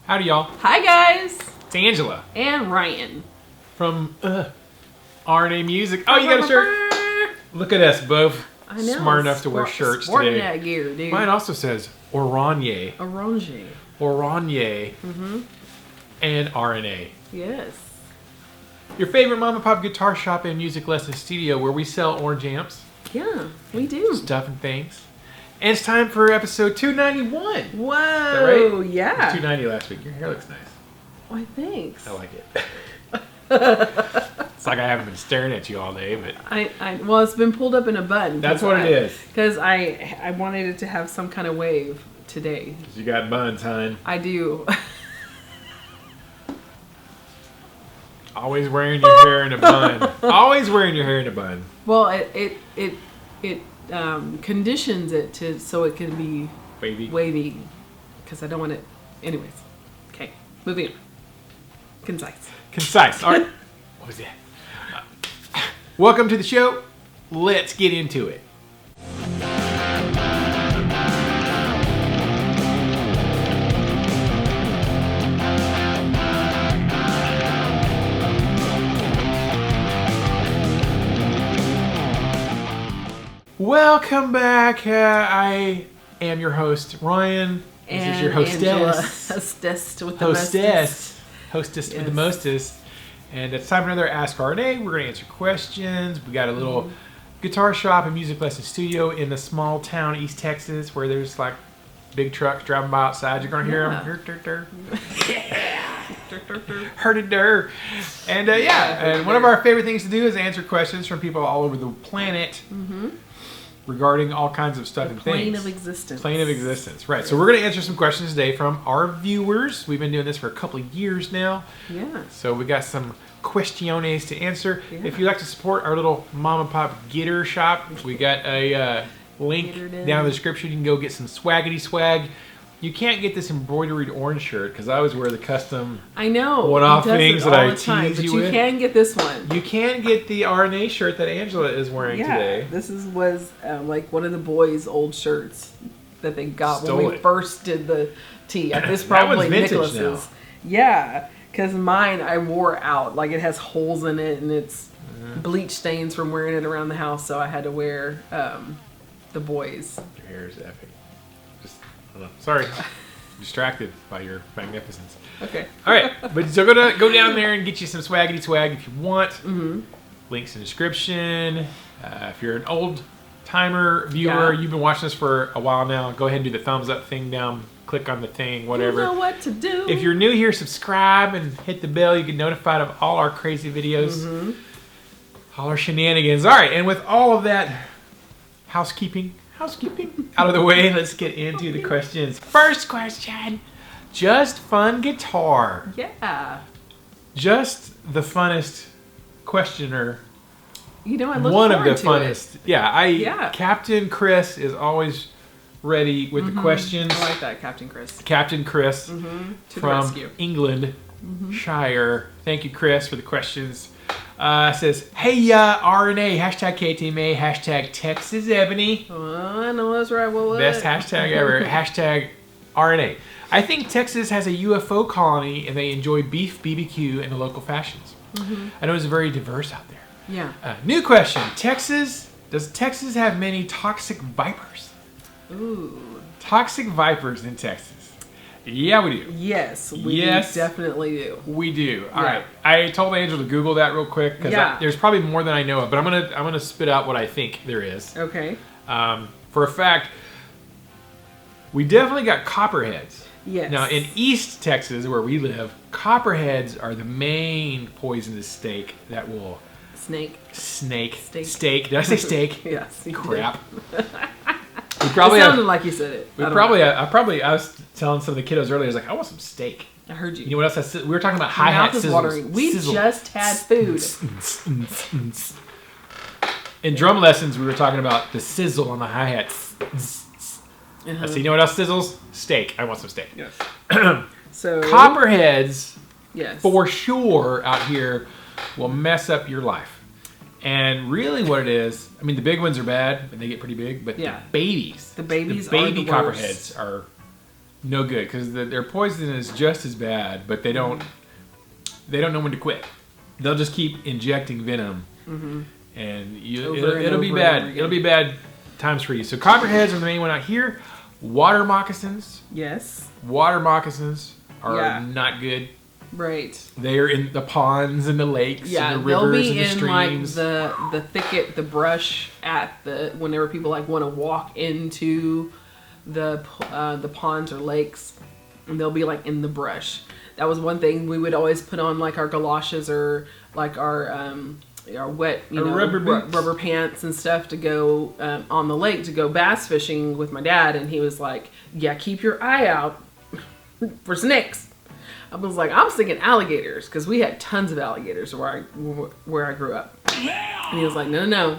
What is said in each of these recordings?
Howdy, y'all. Hi, guys. It's Angela And Ryan. from RNA Music. Oh, you got a shirt? Look at us both. I know. Smart enough to wear shirts sporting today. that gear, dude. Mine also says Oranje. Orange. Oranje. Mm-hmm. And RNA. Yes. Your favorite mom and pop guitar shop and music lesson studio where we sell orange amps. Yeah, we do. Stuff and things. And it's time for episode 291. Whoa. Right? Yeah. It was 290 last week. Your hair looks nice. Why, thanks. I like it. It's like I haven't been staring at you all day, but Well, it's been pulled up in a bun. that's what it is. Because I wanted it to have some kind of wave today. You got buns, hon. I do. Always wearing your hair in a bun. Always wearing your hair in a bun. Well, it conditions it so it can be wavy. Because I don't want it. Anyways. Okay. Moving on. Concise. All right. What was that? Welcome to the show. Let's get into it. Welcome back. I am your host, Ryan. This is your hostess. Angela, hostess with the mostest. Hostess Yes. with the mostest. And it's time for another Ask RNA. We're going to answer questions. We got a little guitar shop and music lesson studio in the small town, East Texas, where there's like big trucks driving by outside. You're going to hear them. Hurt-a-dur. And and one of our favorite things to do is answer questions from people all over the planet regarding all kinds of stuff and things. Plane of existence. Plane of existence, right. So we're going to answer some questions today from our viewers. We've been doing this for a couple of years now. Yeah. So we got some questiones to answer. Yeah. If you'd like to support our little mom and pop guitar shop, we got a link down in the description. You can go get some swaggity swag. You can't get this embroidered orange shirt because I always wear the custom one-off things that I tease you with. You can get this one. You can get the RNA shirt that Angela is wearing today. This was like one of the boys' old shirts that they got when we first did the tee. This probably Nicholas's. Now. Yeah, because mine I wore out. Like it has holes in it and it's bleach stains from wearing it around the house. So I had to wear the boys. Your hair is epic. Sorry, distracted by your magnificence. Okay. All right, but so go down there and get you some swaggity swag if you want. Links in the description. If you're an old timer viewer, you've been watching this for a while now. Go ahead and do the thumbs up thing down. Click on the thing, whatever. You know what to do. If you're new here, subscribe and hit the bell. You get notified of all our crazy videos, all our shenanigans. All right, and with all of that housekeeping out of the way, let's get into the questions. First question, just fun guitar. Yeah. Just the funnest questioner. You know, I look one of forward the to funnest. It. Yeah, Captain Chris is always ready with the questions. I like that, Captain Chris. Captain Chris from England. Shire. Thank you, Chris, for the questions. Says, hey, RNA, hashtag KTMA, hashtag Texas Ebony. Oh, I know that's right. What? Best hashtag ever. Hashtag RNA. I think Texas has a UFO colony and they enjoy beef, BBQ, and the local fashions. I know it's very diverse out there. Yeah. New question. Does Texas have many toxic vipers? Ooh. Toxic vipers in Texas. Yeah, we do. Yes, we definitely do. We do. All right. I told Angel to Google that real quick because there's probably more than I know of, but I'm gonna spit out what I think there is. Okay. For a fact, we definitely got copperheads. Yes. Now in East Texas, where we live, copperheads are the main poisonous snake that will Steak. Steak. Did I say steak? Yes. Crap. It sounded like you said it. I was telling some of the kiddos earlier. I was like, I want some steak. I heard you. You know what else? We were talking about hi-hat sizzles. We just had food. In drum lessons, we were talking about the sizzle on the hi-hat. So you know what else sizzles? Steak. I want some steak. Yes. So copperheads, yes, for sure out here will mess up your life. And really what it is, I mean, the big ones are bad, and they get pretty big, but the baby are the copperheads worst. are No good, because their poison is just as bad, but they don't know when to quit. They'll just keep injecting venom, and it'll be bad. It'll be bad times for you. So copperheads are the main one out here. Water moccasins. Yes. Water moccasins are not good. Right. They are in the ponds and the lakes and the they'll rivers be and the streams. in like the thicket, the brush whenever people like want to walk into the ponds or lakes, and they'll be like in the brush. That was one thing we would always put on like our galoshes or like our wet rubber pants and stuff to go on the lake to go bass fishing with my dad, and he was like, "Yeah, keep your eye out for snakes." I was like, I'm thinking alligators, because we had tons of alligators where I grew up. And he was like, no,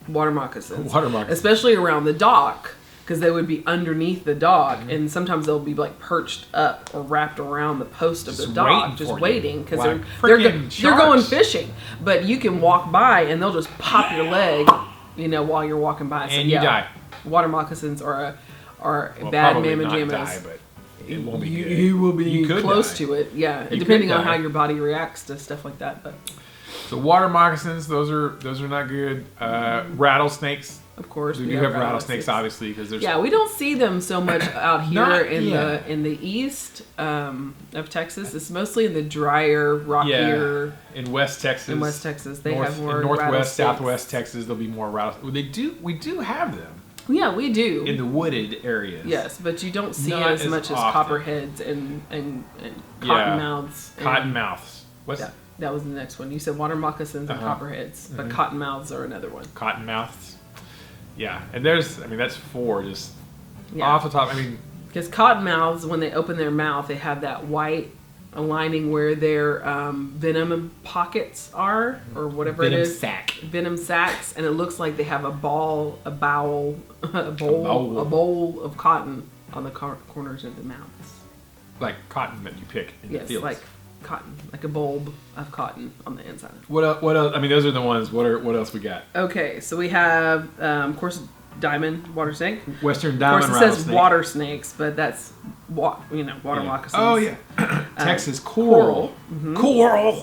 water moccasins. Water moccasins. Especially around the dock, because they would be underneath the dock, and sometimes they'll be like perched up or wrapped around the post of the dock, just waiting, because they're going fishing. But you can walk by and they'll just pop your leg, while you're walking by. So, and you die. Water moccasins are bad mamma jammas. It won't be good. You will be close die. to it, depending on how your body reacts to stuff like that. But so water moccasins, those are not good. Rattlesnakes, of course, we do have rattlesnakes, obviously, because there's we don't see them so much out here in the east of Texas. It's mostly in the drier, rockier. In West Texas. They have more in Northwest, rattlesnakes. Southwest Texas. There'll be more rattlesnakes. We do have them. Yeah, we do. In the wooded areas. Yes, but you don't see Not as much often. as copperheads and cottonmouths. Cottonmouths. What's that? That was the next one. You said water moccasins and copperheads, but cottonmouths are another one. Cottonmouths. Yeah, and that's 4 just off the top. Because cottonmouths, when they open their mouth, they have that white lining where their venom pockets are, or whatever it is. Venom sacs, and it looks like they have a bowl of cotton on the corners of the mouths. Like cotton that you pick in the fields. Like cotton, like a bulb of cotton on the inside. What else? Those are the ones. What else we got? Okay, so we have, of course, diamond water snake. Western diamond rattlesnake. Of course, it says water snakes, but that's water moccasins. Oh yeah, Texas coral. Coral.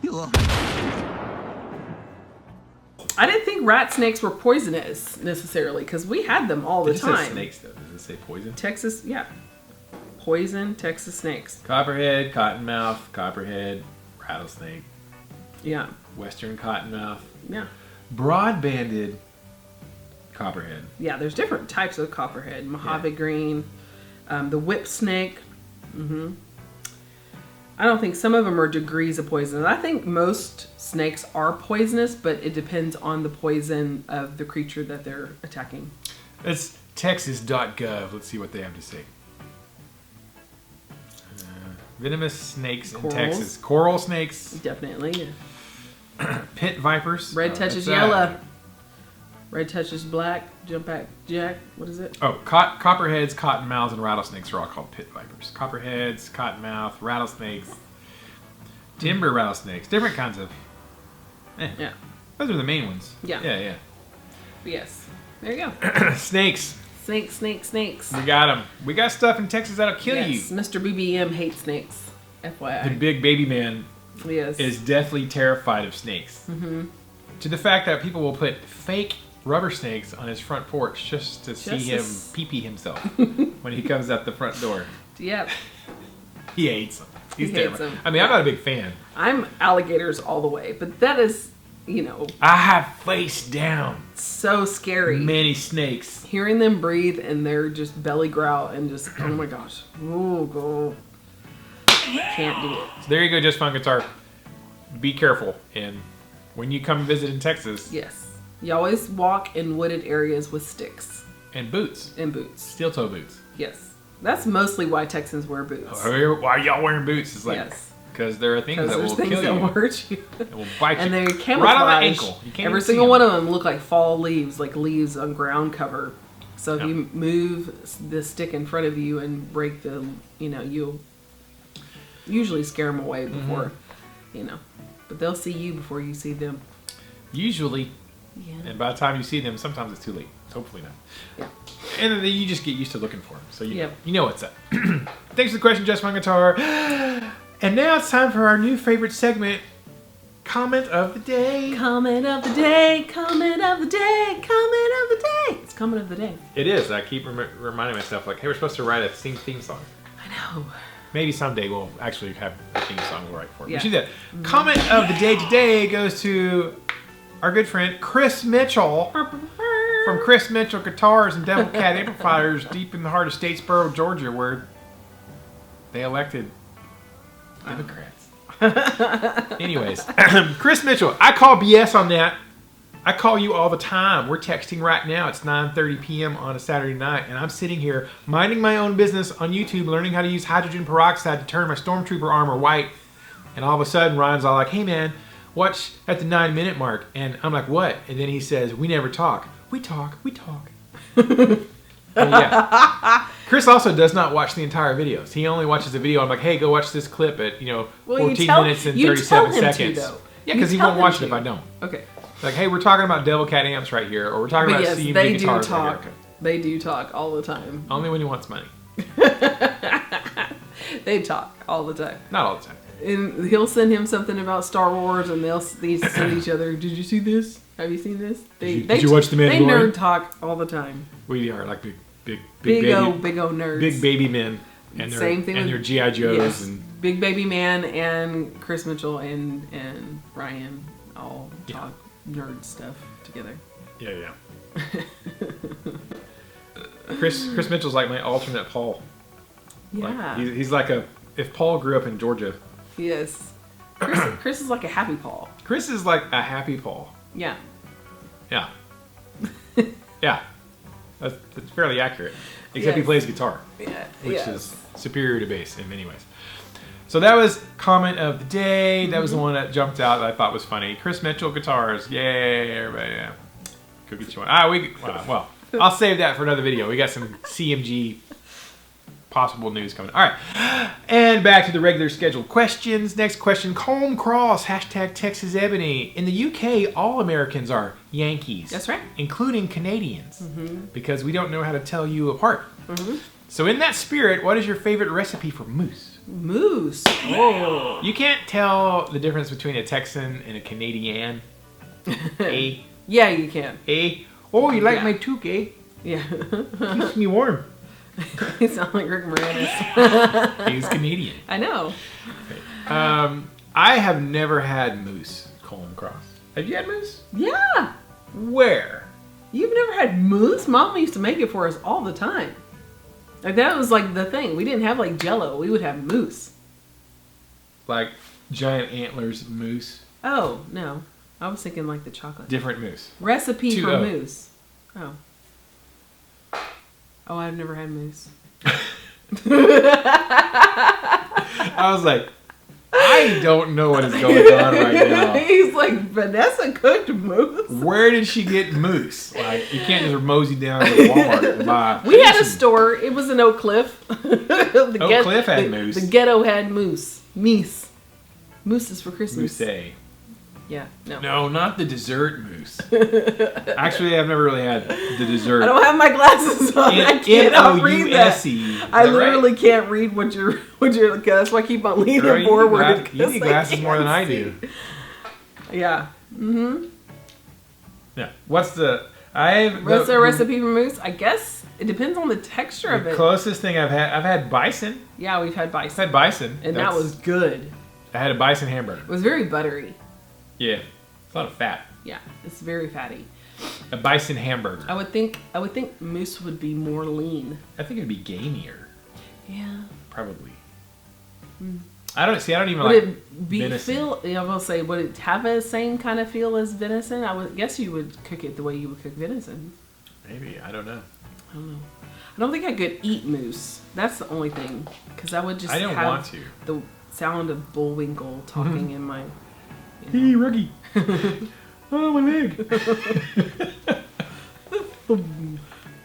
I didn't think rat snakes were poisonous necessarily, because we had them all the time. It says snakes though. Does it say poison? Texas, poison Texas snakes. Copperhead, cottonmouth, rattlesnake. Yeah. Western cottonmouth. Yeah. Broad-banded copperhead. Yeah, there's different types of copperhead. Mojave green, the whip snake. I don't think, some of them are degrees of poison. I think most snakes are poisonous, but it depends on the poison of the creature that they're attacking. It's texas.gov. Let's see what they have to say. Venomous snakes in Texas. Coral snakes. Definitely. Pit vipers. Red touches yellow. Red touches black. Jump back jack. What is it? Oh, copperheads, cottonmouths, and rattlesnakes are all called pit vipers. Copperheads, cottonmouth, rattlesnakes, timber rattlesnakes, different kinds of. Yeah. Those are the main ones. Yeah. Yes. There you go. Snakes. Snakes. We got them. We got stuff in Texas that'll kill you. Mr. BBM hates snakes. FYI. The big baby man is deathly terrified of snakes. To the fact that people will put fake rubber snakes on his front porch just to see him pee-pee himself when he comes out the front door. Yep. He hates them. He hates them. I'm not a big fan. I'm alligators all the way, but that is, I have face down. So scary. Many snakes. Hearing them breathe and they're just belly growl and just, oh my gosh. Ooh, can't do it. So there you go, Just Fun Guitar. Be careful. And when you come visit in Texas. Yes. You always walk in wooded areas with sticks. And boots. Steel toe boots. Yes. That's mostly why Texans wear boots. Why are y'all wearing boots? It's like, because there are things that will kill you. That will hurt you. It will bite you. And they're camouflage. Right on the ankle. You can't Every single one of them look like fall leaves, like leaves on ground cover. So if you move the stick in front of you and break the, you'll usually scare them away before, But they'll see you before you see them. Usually. Yeah. And by the time you see them, sometimes it's too late. Hopefully not. Yeah. And then you just get used to looking for them. So you Yep. know what's up. Thanks for the question, Just One Guitar. And now it's time for our new favorite segment, Comment of the Day. Comment of the day, comment of the day, comment of the day. It's comment of the day. It is. I keep reminding myself, like, hey, we're supposed to write a theme song. I know. Maybe someday we'll actually have a theme song we'll write for it. Yeah. We should do that. Comment of the day today goes to our good friend Chris Mitchell from Chris Mitchell Guitars and Devil Cat Amplifiers deep in the heart of Statesboro, Georgia, where they elected Democrats. Anyways, Chris Mitchell, I call BS on that. I call you all the time. We're texting right now. It's 9:30 p.m. on a Saturday night, and I'm sitting here minding my own business on YouTube, learning how to use hydrogen peroxide to turn my Stormtrooper armor white. And all of a sudden, Ryan's all like, hey, man, watch at the 9-minute mark. And I'm like, what? And then he says, we never talk. We talk. And yeah. Chris also does not watch the entire videos. He only watches the video. I'm like, hey, go watch this clip at 14 minutes and 37 seconds. Yeah, because he won't watch it if I don't. Okay. Like, hey, we're talking about Devil Cat amps right here, or we're talking about CMG they do guitars talk. right here. They do talk all the time. Only when he wants money. They talk all the time. Not all the time. And he'll send him something about Star Wars, and they'll send each other. Did you see this? Have you seen this? Did you watch The They Mandalorian? nerd talk all the time. We are like big Big O nerds. big baby men, and their Same thing and with- their GI Joes Yes. and Big Baby Man and Chris Mitchell and Ryan all talk nerd stuff together. yeah. Chris Mitchell's like my alternate Paul. Yeah. Like, he's like if Paul grew up in Georgia. Yes. Chris is like a happy Paul. Chris is like a happy Paul. Yeah. Yeah. Yeah. That's fairly accurate. Except he Yes. plays guitar, Yeah. which is superior to bass in many ways. So that was comment of the day. That was the one that jumped out that I thought was funny. Chris Mitchell Guitars. Yay, everybody. Yeah. Go get you one. Well, I'll save that for another video. We got some CMG possible news coming. All right. And back to the regular scheduled questions. Next question. Colm Cross, hashtag Texas Ebony. In the UK, all Americans are Yankees. That's right. Including Canadians. Because we don't know how to tell you apart. So in that spirit, what is your favorite recipe for mousse? Moose. Oh. You can't tell the difference between a Texan and a Canadian. Yeah, you can. Oh, you like Yeah. my toque, eh? Yeah. Keeps me warm. You sound like Rick Moranis. He's Canadian. I know. I have never had mousse, Colm Cross. Have you had mousse? Yeah. Where? You've never had mousse? Mama used to make it for us all the time. Like that was like the thing. We didn't have like Jello. We would have mousse. Like giant antlers mousse? Oh no, I was thinking like the chocolate Different mousse. recipe 2-0. for mousse. Oh. Oh, I've never had mousse. I was like, I don't know what is going on right now. He's like, Vanessa cooked mousse. Where did she get mousse? Like, you can't just mosey down to Walmart and buy. We had a store. It was in Oak Cliff. Oak Cliff had mousse. The ghetto had mousse. Meese. Mousse is for Christmas. Mousse. Yeah. No. No, not the dessert mousse. Actually, I've never really had the dessert. I don't have my glasses on. I cannot read that. N-O-U-S-E. I literally can't read what you're. That's why I keep on leaning Girl, forward. you need glasses I more than I can't do. see. Yeah. Mm-hmm. Yeah. What's the recipe for mousse? I guess it depends on the texture of the it. closest thing I've had bison. Yeah, we've had I've bison, had bison. and that was good. I had a bison hamburger. It was very buttery. Yeah. It's a lot of fat. Yeah, it's very fatty. A bison hamburger. I would think mousse would be more lean. I think it'd be gamier. Yeah. Probably. I don't even Would like it be venison. I will say, would it have the same kind of feel as venison? I would guess you would cook it the way you would cook venison. Maybe. I don't know. I don't know. I don't think I could eat mousse. That's the only thing, because I would just I don't have want to. the sound of Bullwinkle talking in my. Hey, rookie. Oh, my leg.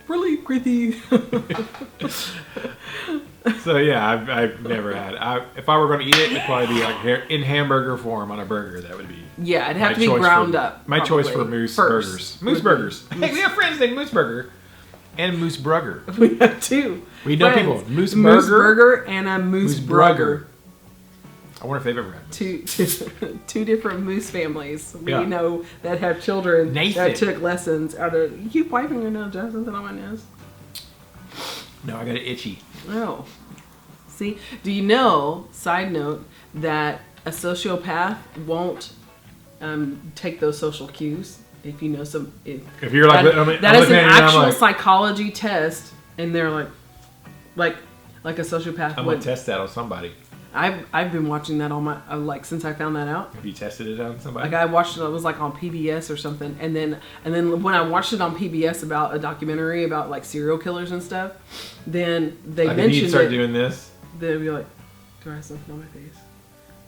Really gritty. So yeah, I've never had. If I were going to eat it, it'd probably be like in hamburger form on a burger. That would be. Yeah, it'd have my to be choice ground for- up. My choice for probably, moose first. burgers. Moose burgers. Hey, we have friends named Moose Burger. and Moose Brugger. We have two. We know friends. people. Moose Moose Burger. Burger and a Moose Brugger. I wonder if they've ever had Two different moose families we Yeah. know that have children Nathan. that took lessons out of. You keep wiping your nose. Do I have something on my nose? No, I got it itchy. Oh. See? Do you know, side note, that a sociopath won't take those social cues? If you know some... If you're like... that is an actual psychology test, and they're like a sociopath I'm going to test that on somebody. I've been watching that all my... since I found that out. Have you tested it on somebody? Like I watched it, it was like on PBS or something, and then when I watched it on PBS about a documentary about like serial killers and stuff, then they like mentioned if you start doing this, they'd be like, "Do I have something on my face?"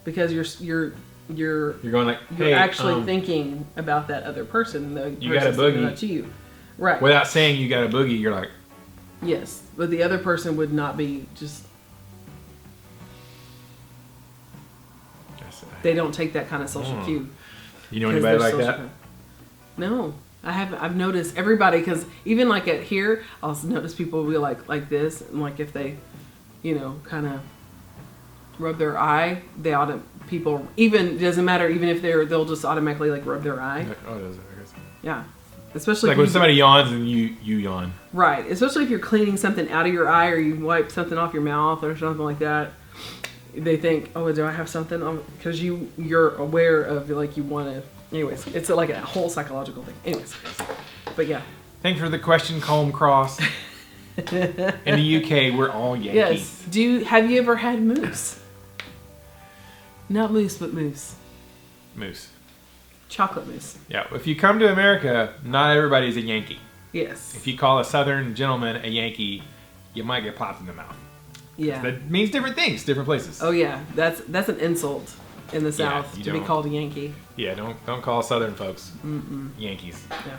Because you're going like, hey, you're actually thinking about that other person. The you got a boogie. about you, right? Without saying you got a boogie, you're like, yes, but the other person would not be just. They don't take that kind of social cue. You know anybody like that? No, I've noticed everybody, because even like at here, I'll notice people will be like this, and like if they, kind of rub their eye, people even, it doesn't matter, even if they'll just automatically like rub their eye. Oh, does it? I guess. Yeah, especially like when somebody yawns and you yawn. Right, especially if you're cleaning something out of your eye or you wipe something off your mouth or something like that. They think, oh, do I have something? Because you're aware of like you want to. Anyways, it's like a whole psychological thing. Anyways, but yeah. Thanks for the question, Colm Cross. In the UK, we're all Yankees. Yes. Have you ever had moose? Not moose, but moose. Moose. Chocolate mousse. Yeah. If you come to America, not everybody's a Yankee. Yes. If you call a Southern gentleman a Yankee, you might get popped in the mouth. Yeah. That means different things, different places. Oh yeah, that's an insult in the South to be don't. called a Yankee. Yeah, don't call Southern folks Yankees. Yeah.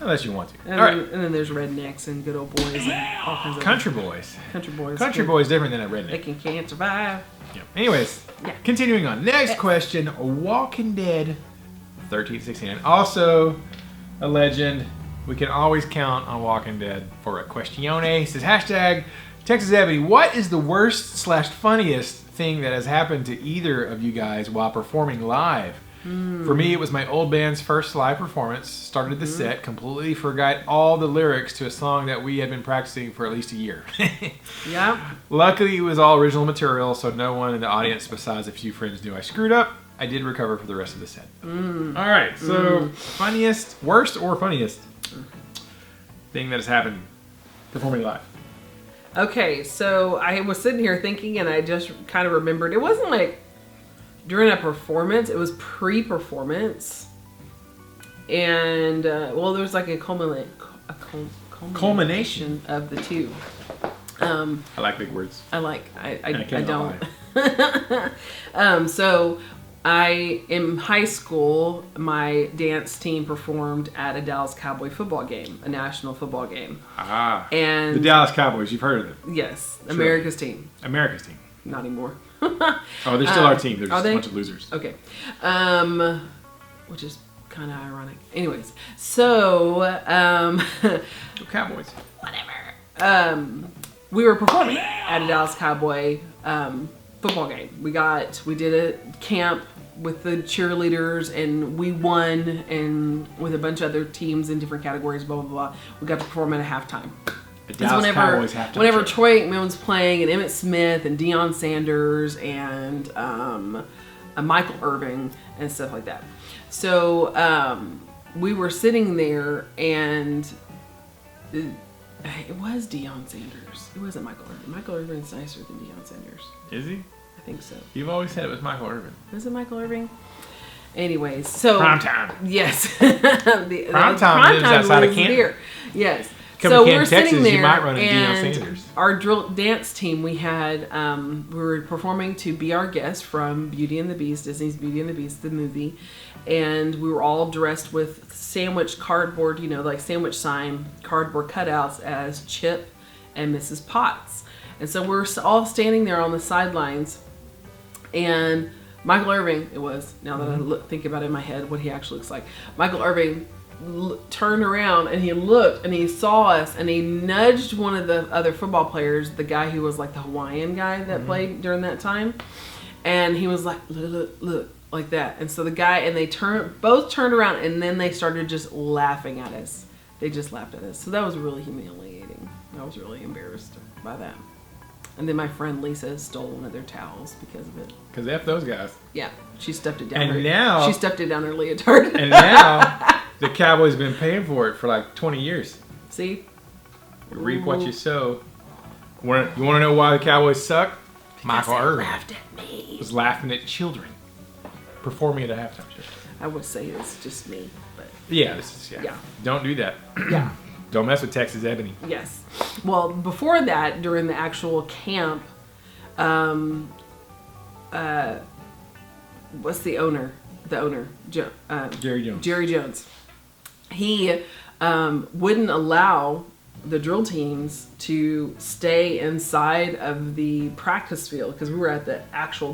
Unless you want to. And, All then, right. and then there's rednecks and good old boys and all kinds of Country boys. Country boys. Country boys different than a They redneck. can't survive. Yeah. Anyways, continuing on. Next question. Walking Dead 1369. Also a legend. We can always count on Walking Dead for a questione. It says hashtag Texas Ebony. What is the worst/funniest thing that has happened to either of you guys while performing live? For me, it was my old band's first live performance. Started the set, completely forgot all the lyrics to a song that we had been practicing for at least a year. Yeah. Luckily, it was all original material, so no one in the audience besides a few friends knew I screwed up. I did recover for the rest of the set. All right, so funniest, worst or funniest thing that has happened performing live? Okay, so I was sitting here thinking, and I just kind of remembered. It wasn't like during a performance. It was pre-performance. And, well, there was like a culmination of the two. I like big words. I don't. So in high school, my dance team performed at a Dallas Cowboy football game, a national football game. Ah. And the Dallas Cowboys, you've heard of them. yes, Sure. America's team. America's team. Not anymore. Oh, they're still our team. They're just they? a bunch of losers. Okay. Which is kind of ironic. Anyways, so Cowboys. whatever. We were performing at a Dallas Cowboy football game. We did a camp with the cheerleaders, and we won, and with a bunch of other teams in different categories, blah blah blah. We got to perform at a halftime. The Dallas Cowboys halftime whenever show. Troy Aikman was playing, and Emmitt Smith, and Deion Sanders, and Michael Irving, and stuff like that. So we were sitting there, and it was Deion Sanders. It wasn't Michael Irving. Michael Irving's nicer than Deion Sanders. Is he? I think so. You've always said it was Michael Irvin. Was it Michael Irving? Anyways, so Prime time. Yes. Prime time lives outside of Canton. Here. Yes. Come So to we're Canton, sitting Texas, there, you might run into Deion and Sanders. our drill dance team, we had we were performing to be our guest from Beauty and the Beast, Disney's Beauty and the Beast, the movie, and we were all dressed with sandwich cardboard, like sandwich sign cardboard cutouts as Chip and Mrs. Potts, and so we're all standing there on the sidelines, and Michael Irving, it was, now that I think about it in my head, what he actually looks like. Michael Irving turned around and he looked and he saw us and he nudged one of the other football players, the guy who was like the Hawaiian guy that played during that time, and he was like, look, like that. And so the guy and they both turned around and then they started just laughing at us. They just laughed at us. So that was really humiliating. I was really embarrassed by that. And then my friend Lisa stole one of their towels because of it. Because F those guys. Yeah, she stuffed it down. And she stuffed it down her leotard. And now the Cowboys been paying for it for like 20 years. See, You reap what you sow. You want to know why the Cowboys suck? Michael Irvin laughed at me. was laughing at children performing at a halftime show. I would say it's just me, but Yeah, yeah. Don't do that. yeah. Don't mess with Texas Ebony. Yes. Well, before that, during the actual camp, what's the owner? The owner, Jerry Jones. Jerry Jones. He wouldn't allow the drill teams to stay inside of the practice field because we were at their actual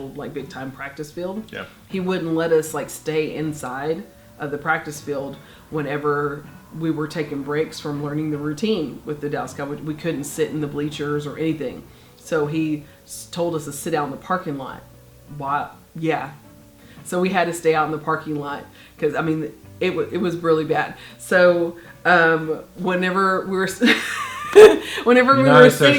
like big time practice field. Yeah. He wouldn't let us like stay inside of the practice field whenever we were taking breaks from learning the routine with the Dallas Cowboys. We couldn't sit in the bleachers or anything. So he told us to sit out in the parking lot. Why? Yeah. So we had to stay out in the parking lot because, I mean, it was really bad. So whenever we were sitting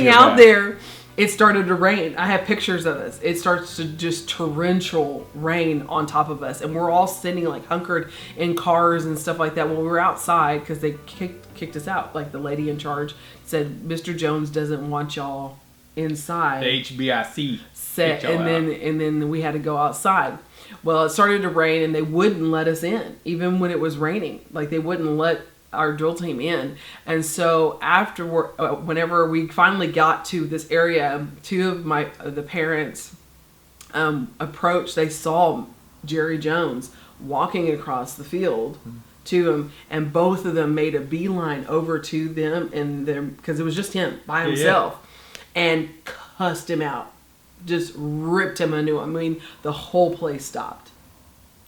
out there, it started to rain. I have pictures of us. It starts to just torrential rain on top of us. And we're all sitting like hunkered in cars and stuff like that. Well, we were outside because they kicked us out. Like the lady in charge said, Mr. Jones doesn't want y'all inside. The HBIC. And then we had to go outside. Well, it started to rain and they wouldn't let us in, even when it was raining. Like they wouldn't let our drill team in. And so whenever we finally got to this area, two of the parents approached. They saw Jerry Jones walking across the field to him, and both of them made a beeline over to them and because it was just him by himself, and cussed him out. Just ripped him a new one. I mean, the whole place stopped.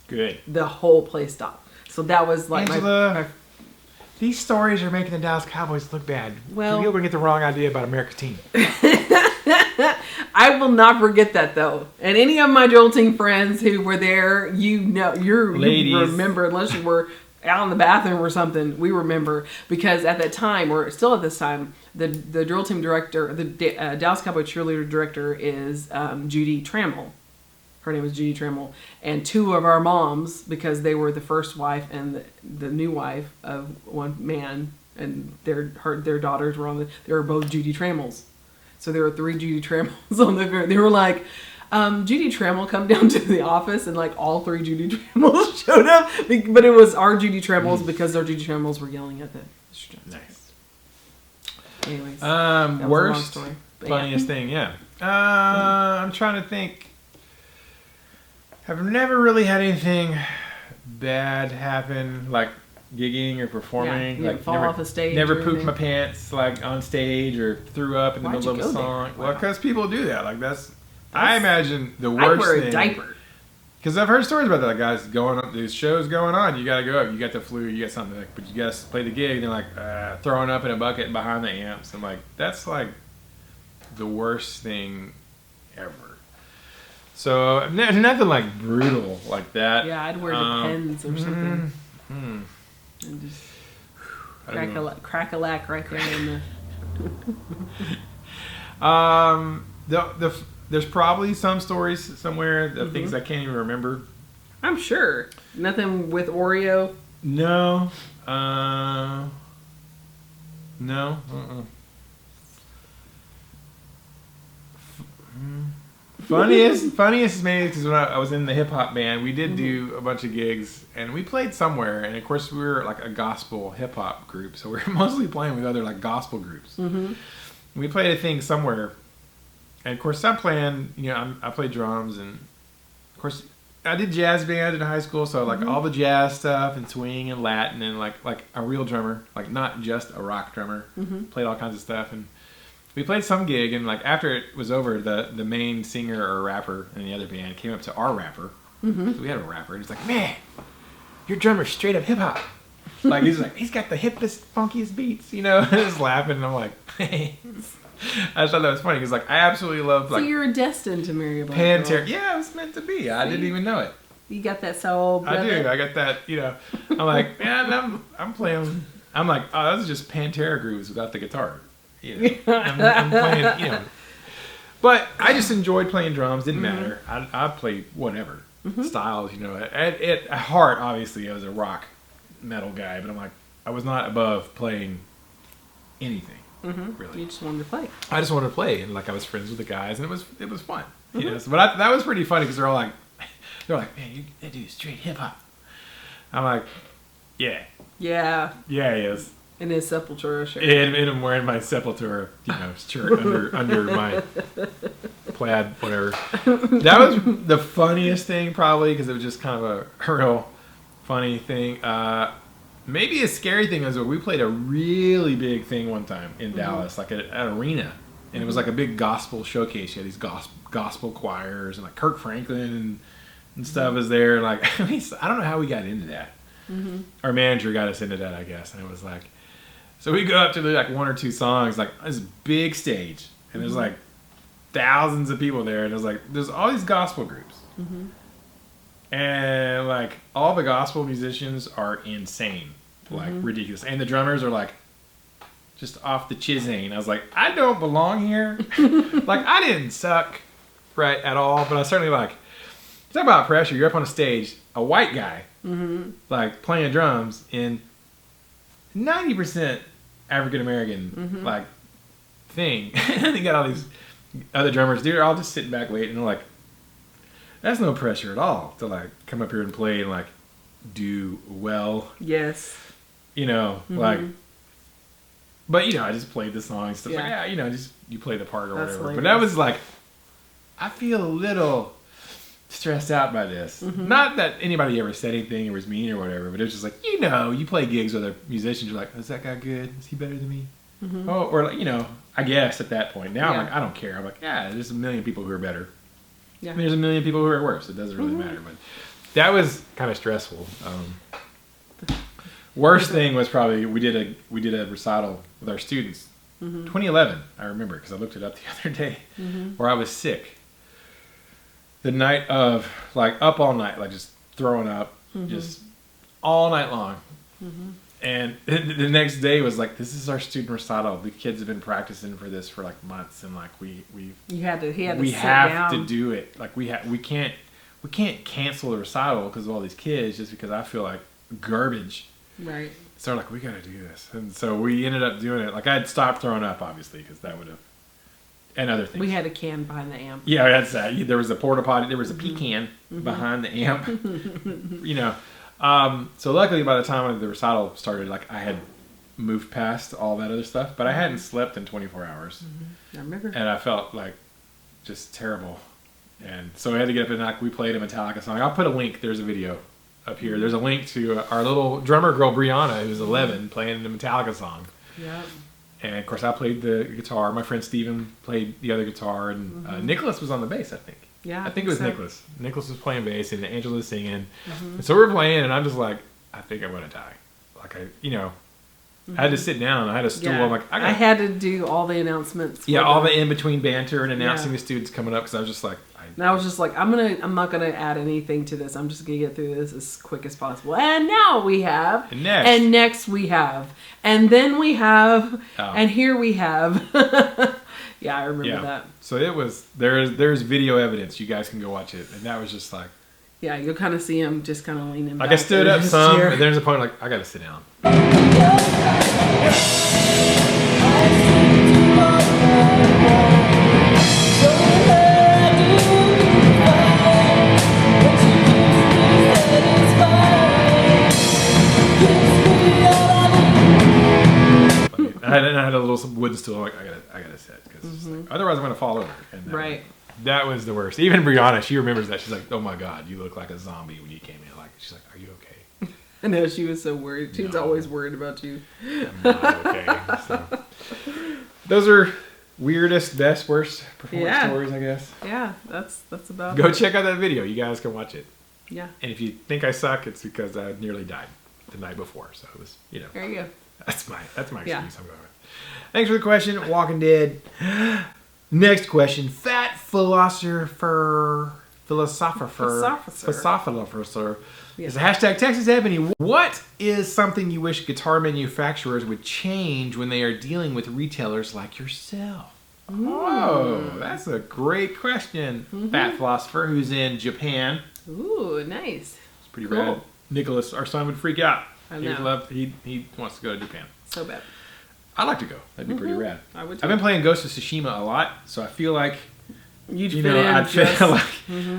Good. The whole place stopped. So that was like Angela, these stories are making the Dallas Cowboys look bad. Well, people are going to get the wrong idea about America's team. I will not forget that though. And any of my drill team friends who were there, you remember, unless you were out in the bathroom or something, we remember, because at that time, or still at this time, the drill team director, the Dallas Cowboy cheerleader director is Judy Trammell. Her name is Judy Trammell. And two of our moms, because they were the first wife and the new wife of one man, and their daughters were they were both Judy Trammells. So there were three Judy Trammells on the They were like, Judy Trammell come down to the office, and like all three Judy Trammells showed up, but it was our Judy Trammells because our Judy Trammells were yelling at the students. Nice. Anyways, that was worst, a long story. funniest thing, yeah. I'm trying to think. I've never really had anything bad happen, like gigging or performing. Yeah, like fall off a stage. Never pooped my pants like on stage or threw up in the middle of a song. Wow. Well, because people do that. Like I imagine the worst I'd wear a thing. diaper. Because I've heard stories about that. Like guys going up, there's shows going on. You got to go up. You got the flu. You got something. Like, but you got to play the gig. And they're like throwing up in a bucket behind the amps. I'm like, that's like the worst thing ever. So nothing like brutal like that. Yeah, I'd wear Depends or something. And just crack-a-lack right there in the... There's probably some stories somewhere of things I can't even remember. I'm sure. Nothing with Oreo? No. No. Funniest is maybe because when I was in the hip hop band, we did do a bunch of gigs and we played somewhere, and of course we were like a gospel hip hop group, so we were mostly playing with other like gospel groups. We played a thing somewhere, and of course I'm playing. I play drums, and of course I did jazz band in high school, so like all the jazz stuff and swing and Latin and like a real drummer, like not just a rock drummer. Played all kinds of stuff, and we played some gig, and like after it was over, the main singer or rapper in the other band came up to our rapper. So we had a rapper, and he's like, "Man, your drummer's straight up hip hop." Like he's like, he's got the hippest, funkiest beats, you know. Just laughing, and I'm like, I just thought that was funny because like I absolutely love So like you're destined to marry a black Pantera. girl. Yeah, it was meant to be. I didn't even know it. You got that soul, brother. I do. I got that. You know, I'm like, man, I'm playing. I'm like, oh, those are just Pantera grooves without the guitar. You know, I'm playing. You know, but I just enjoyed playing drums. Didn't matter. I played whatever styles. You know, at heart, obviously, I was a rock metal guy, but I'm like, I was not above playing anything. Really, You just wanted to play. I just wanted to play, and like I was friends with the guys, and it was fun. You know, so, but that was pretty funny because they're all like, man, that dude's straight hip hop. I'm like, yeah, Yeah. he is. In his Sepultura shirt. And I'm wearing my Sepultura, shirt under my plaid, whatever. That was the funniest thing, probably, because it was just kind of a real funny thing. Maybe a scary thing was we played a really big thing one time in Dallas, like at an arena, and it was like a big gospel showcase. You had these gospel choirs, and like Kirk Franklin and stuff was there. Like, I don't know how we got into that. Our manager got us into that, I guess, and it was like, so we go up to like one or two songs, like this big stage, and there's like thousands of people there, and it was like there's all these gospel groups, and like all the gospel musicians are insane, like ridiculous, and the drummers are like just off the chisane. I was like, I don't belong here. Like I didn't suck right at all, but I certainly like. Talk about pressure. You're up on a stage, a white guy, like playing drums in 90% African American like thing. And you got all these other drummers, dude. They're all just sitting back waiting. And they're like, that's no pressure at all to like come up here and play and like do well. Yes. You know, like. But you know, I just played the song and stuff. Like, yeah, you know, just you play the part or That's whatever. hilarious. But that was like, I feel a little stressed out by this. Not that anybody ever said anything or was mean or whatever, but it was just like, you know, you play gigs with other musicians, you're like, is that guy good? Is he better than me? Oh, or like, you know, I guess at that point. Now I'm like, I don't care. I'm like, yeah, there's a million people who are better. Yeah. And there's a million people who are worse. It doesn't really matter. But that was kind of stressful. Worst thing was probably we did a recital with our students. 2011, I remember, because I looked it up the other day, where I was sick. The night of, like, up all night, like, just throwing up, just all night long. And the next day was like, this is our student recital. The kids have been practicing for this for, like, months, and, like, he had to we sit have down. to do it. Like, we can't cancel the recital because of all these kids just because I feel like garbage. Right. So, like, we got to do this. And so we ended up doing it. Like, I had stopped throwing up, obviously, because that would have... And other things. We had a can behind the amp. Yeah, that's that. There was a porta potty. There was a pecan behind the amp. You know. So luckily, by the time the recital started, like I had moved past all that other stuff, but I hadn't slept in 24 hours, I remember. and I felt like just terrible. And so I had to get up and like we played a Metallica song. I'll put a link. There's a video up here. There's a link to our little drummer girl Brianna, who's 11, playing the Metallica song. Yeah. And of course, I played the guitar. My friend Steven played the other guitar, and Nicholas was on the bass, I think. Yeah, I think it was so. Nicholas. Nicholas was playing bass, and Angela was singing. And so we were playing, and I'm just like, I think I'm gonna die. Like I had to sit down. I had a stool. Yeah. I'm like, I had to do all the announcements. yeah, for all them. the in between banter and announcing Yeah. the students coming up because I was just like, And I was just like, I'm not gonna add anything to this. I'm just gonna get through this as quick as possible. And now we have, And next. and next we have, and then we have, Oh. and here we have. Yeah, I remember that. So it was there's video evidence. You guys can go watch it, and that was just like Yeah, you'll kind of see him just kind of leaning I back. stood in up his some, chair. and there's a point like I gotta sit down. I had a little wooden stool. I'm like I gotta sit because like, otherwise I'm gonna fall over. And Right. That was the worst. Even Brianna, she remembers that. She's like, "Oh my God, you look like a zombie when you came in." Like she's like, "Are you okay?" I know, she was so worried. She was No. always worried about you. I'm not okay. So, those are weirdest, best, worst performance Yeah. stories, I guess. Yeah, that's about Go it. check out that video. You guys can watch it. Yeah. And if you think I suck, it's because I nearly died. the night before. So it was, There you go. that's my excuse. Yeah. I'm going with. Thanks for the question, Walking Dead. Next question, fat philosopher. Yeah. Is a hashtag Texas Ebony. What is something you wish guitar manufacturers would change when they are dealing with retailers like yourself? Oh, that's a great question. Fat philosopher who's in Japan. Ooh, nice. It's pretty rad. Nicholas, our son, would freak out. I know. He wants to go to Japan. So bad. I'd like to go. That'd be pretty rad. I would too. I've been playing Ghost of Tsushima a lot, so I feel like I'd feel like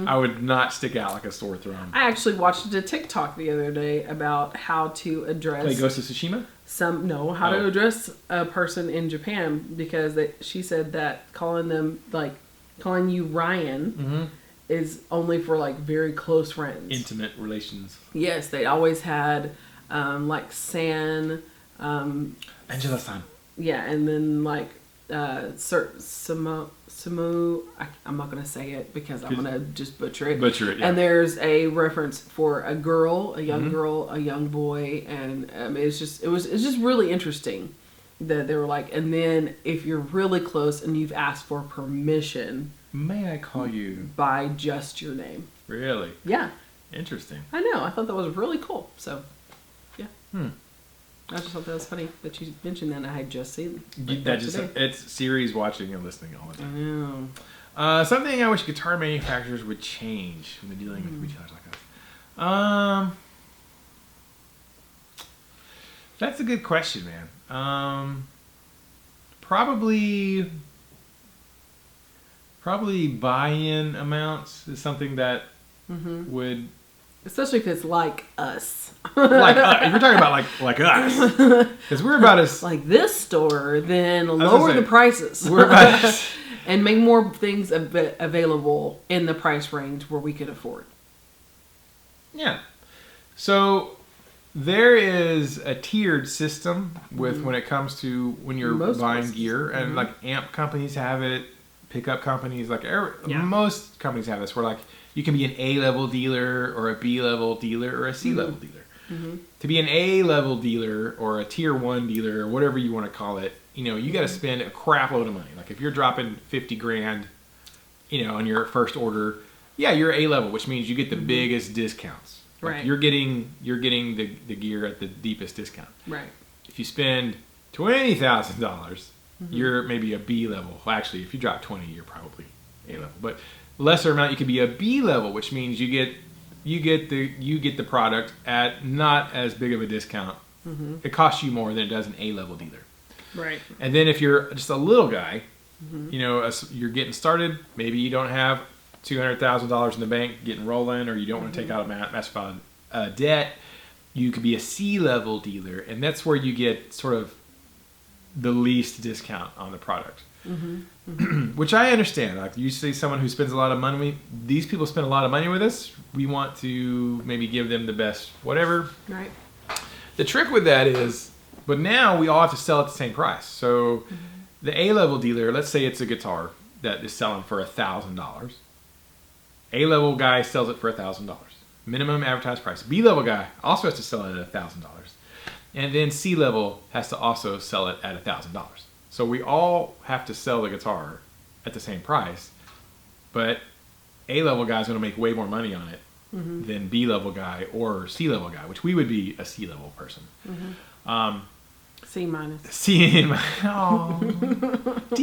I would not stick out like a sore thumb. I actually watched a TikTok the other day about how to address Play Ghost of Tsushima? to address a person in Japan, because she said that calling you Ryan is only for like very close friends. Intimate relations. Yes, they always had like San, Angela-san. yeah, and then like Samu, I'm not going to say it because I'm going to just butcher it. Yeah. And there's a reference for a girl, a young girl, a young boy, and it's just really interesting that they were like, and then if you're really close and you've asked for permission, may I call you by just your name. Really? Yeah. Interesting. I know. I thought that was really cool. So, yeah. I just thought that was funny that you mentioned that. I had just seen it's series watching and listening all the I time. know. Something I wish guitar manufacturers would change when they're dealing with retailers like us. That's a good question, man. Probably buy-in amounts is something that would. Especially if it's like us. If you're talking about like us, because we're about as like this store, then lower the prices. We're about and make more things available in the price range where we could afford. Yeah. So there is a tiered system with when it comes to when you're buying gear, and like amp companies have it, pickup companies, most companies have this, where like you can be an A-level dealer or a B-level dealer or a C-level dealer. To be an A-level dealer or a tier 1 dealer or whatever you want to call it, you got to spend a crap load of money. Like if you're dropping $50,000, on your first order, you're A-level, which means you get the biggest discounts. Like Right. You're getting the gear at the deepest discount. Right. If you spend $20,000, you're maybe a B-level. Well, actually, if you drop 20, you're probably A-level. But lesser amount, you could be a B-level, which means you get the product at not as big of a discount. It costs you more than it does an A-level dealer. Right. And then if you're just a little guy, you're getting started, maybe you don't have $200,000 in the bank getting rolling, or you don't want to take out a massive debt, you could be a C-level dealer, and that's where you get sort of the least discount on the product. Which I understand. Like you see someone who spends a lot of money. These people spend a lot of money with us. We want to maybe give them the best whatever. Right. The trick with that is, but now we all have to sell at the same price. So the A-level dealer, let's say it's a guitar that is selling for $1,000. A-level guy sells it for $1,000. Minimum advertised price. B-level guy also has to sell it at $1,000. And then C-level has to also sell it at $1,000. So we all have to sell the guitar at the same price, but A-level guy is going to make way more money on it than B-level guy or C-level guy, which we would be a C-level person. C minus. D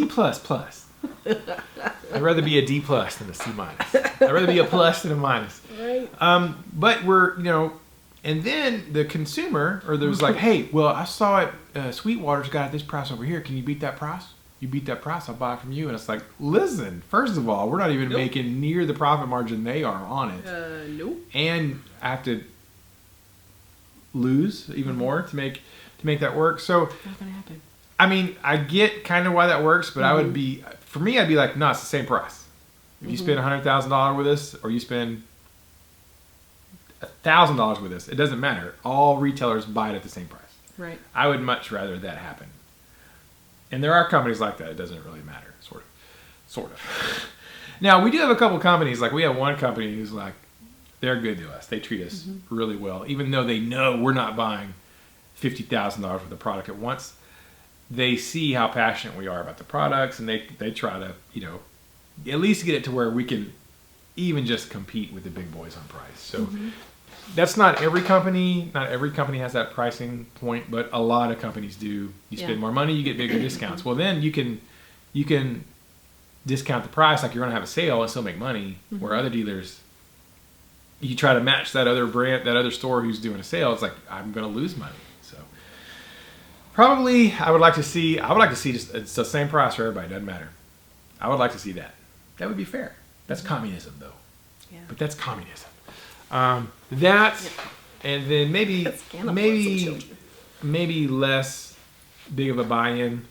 plus. I'd rather be a D plus than a C minus. I'd rather be a plus than a minus. Right. But we're, and then the consumer, or there's like, hey, well, I saw it, Sweetwater's got this price over here. Can you beat that price? You beat that price, I'll buy it from you. And it's like, listen, first of all, we're not even making near the profit margin they are on it. Nope. And I have to lose even more to make that work. So, Not gonna happen. I mean, I get kind of why that works, but I would be, for me, I'd be like, no, it's the same price. If you spend $100,000 with us, or you spend $1,000 with us, it doesn't matter. All retailers buy it at the same price. Right. I would much rather that happen. And there are companies like that. It doesn't really matter, sort of. Now, we do have a couple companies. Like, we have one company who's like, they're good to us. They treat us really well, even though they know we're not buying $50,000 worth of product at once. They see how passionate we are about the products, and they try to, at least get it to where we can even just compete with the big boys on price. So that's not every company. Not every company has that pricing point, but a lot of companies do. You spend more money, you get bigger discounts. Well, then you can discount the price like you're going to have a sale and still make money, where other dealers, you try to match that other brand, that other store who's doing a sale. It's like, I'm going to lose money. So probably I would like to see just, it's the same price for everybody. Doesn't matter. I would like to see that. That would be fair. That's communism, though. Yeah. But that's communism. And then maybe less big of a buy-in.